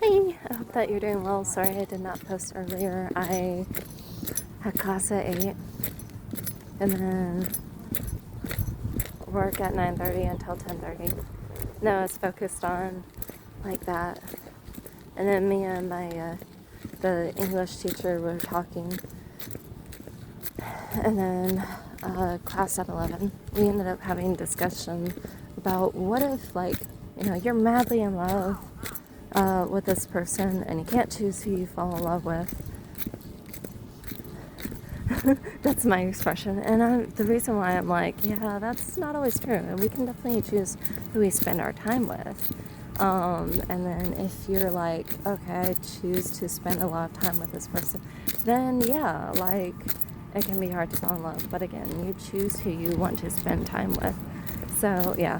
Hi, I hope that you're doing well. Sorry I did not post earlier. I had class at 8 and then work at 9:30 until 10:30. No, it's focused on like that. And then me and the English teacher were talking. And then class at 11. We ended up having a discussion about what if, you're madly in love with this person and you can't choose who you fall in love with. That's my expression. And the reason why I'm like, yeah, that's not always true. And we can definitely choose who we spend our time with. And then if you're like, okay, I choose to spend a lot of time with this person, then yeah, it can be hard to fall in love. But again, you choose who you want to spend time with. So yeah.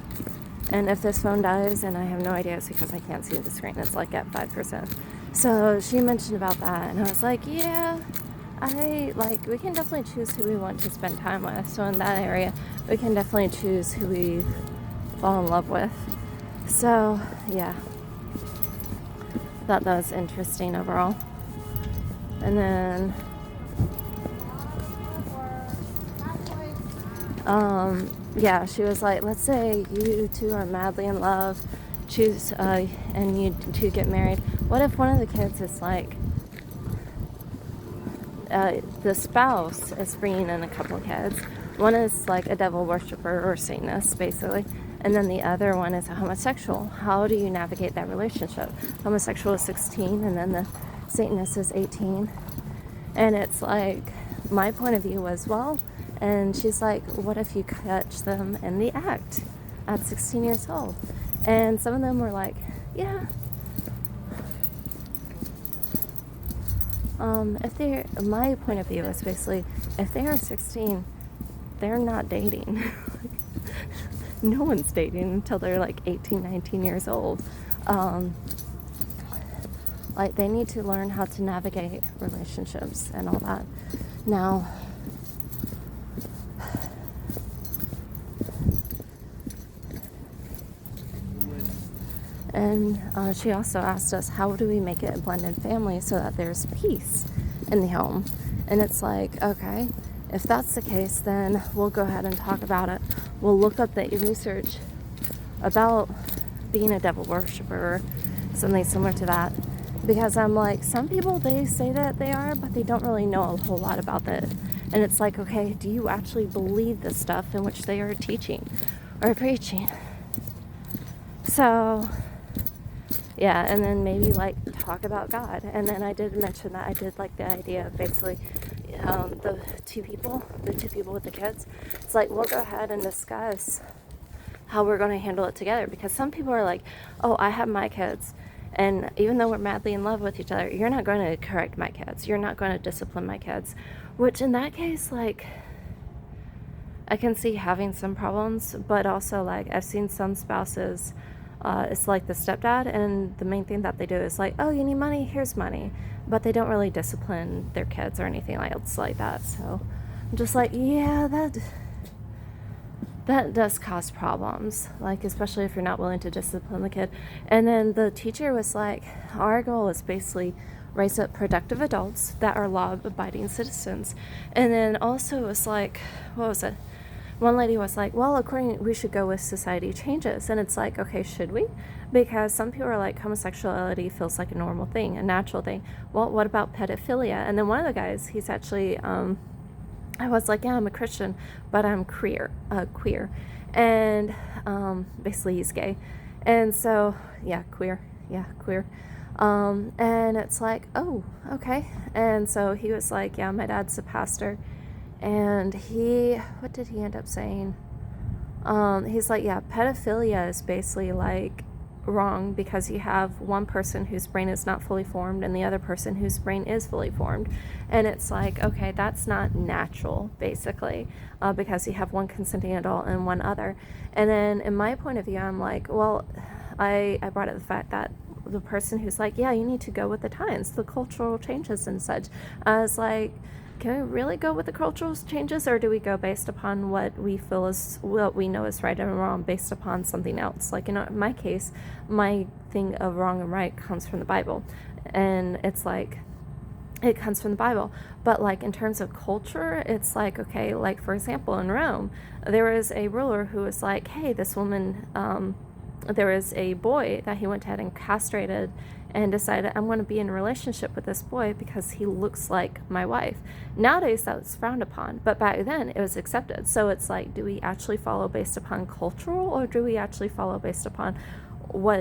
And if this phone dies and I have no idea, it's because I can't see the screen. It's like at 5%. So she mentioned about that, and I was like, yeah, we can definitely choose who we want to spend time with. So in that area, we can definitely choose who we fall in love with. So yeah, I thought that was interesting overall. And then yeah, she was like, let's say you two are madly in love, choose and you two get married. What if one of the kids is like the spouse is bringing in a couple of kids? One is like a devil worshiper or Satanist, basically, and then the other one is a homosexual. How do you navigate that relationship? Homosexual is 16, and then the Satanist is 18. And it's like, my point of view was, well, and she's like, what if you catch them in the act at 16 years old? And some of them were like, yeah. My point of view is basically, if they are 16, they're not dating. No one's dating until they're like 18, 19 years old. They need to learn how to navigate relationships and all that. Now, and she also asked us, how do we make it a blended family so that there's peace in the home? And it's like, okay, if that's the case, then we'll go ahead and talk about it. We'll look up the research about being a devil worshiper or something similar to that. Because I'm like, some people, they say that they are, but they don't really know a whole lot about it. And it's like, okay, do you actually believe the stuff in which they are teaching or preaching? So yeah, and then maybe talk about God. And then I did mention that I did like the idea of basically the two people with the kids. It's like, we'll go ahead and discuss how we're going to handle it together, because some people are like, oh, I have my kids, and even though we're madly in love with each other, you're not going to correct my kids, you're not going to discipline my kids. Which in that case, I can see having some problems, but also I've seen some spouses, it's like the stepdad, and the main thing that they do is like, oh, you need money, here's money, but they don't really discipline their kids or anything else like that. So I'm just like, yeah, that does cause problems, especially if you're not willing to discipline the kid. And then the teacher was like, our goal is basically raise up productive adults that are law-abiding citizens. And then also it was like, what was it? One lady was like, well, we should go with society changes. And it's like, okay, should we? Because some people are like, homosexuality feels like a normal thing, a natural thing. Well, what about pedophilia? And then one of the guys, he's actually, I was like, yeah, I'm a Christian, but I'm queer. And basically he's gay. And so, yeah, queer. And it's like, oh, okay. And so he was like, yeah, my dad's a pastor. And what did he end up saying? He's like, yeah, pedophilia is basically wrong, because you have one person whose brain is not fully formed and the other person whose brain is fully formed. And it's like, okay, that's not natural, basically, because you have one consenting adult and one other. And then in my point of view, I'm like, well, I brought up the fact that the person who's like, yeah, you need to go with the times, the cultural changes and such. I was like, can we really go with the cultural changes, or do we go based upon what we feel is what we know is right and wrong based upon something else? Like, in my case, my thing of wrong and right comes from the Bible, and it's like, it comes from the Bible. But like in terms of culture, it's like, okay, like for example, in Rome, there was a ruler who was like, hey, this woman, there was a boy that he went ahead and castrated and decided, I'm going to be in a relationship with this boy because he looks like my wife. Nowadays, that's frowned upon, but back then it was accepted. So it's like, do we actually follow based upon cultural, or do we actually follow based upon what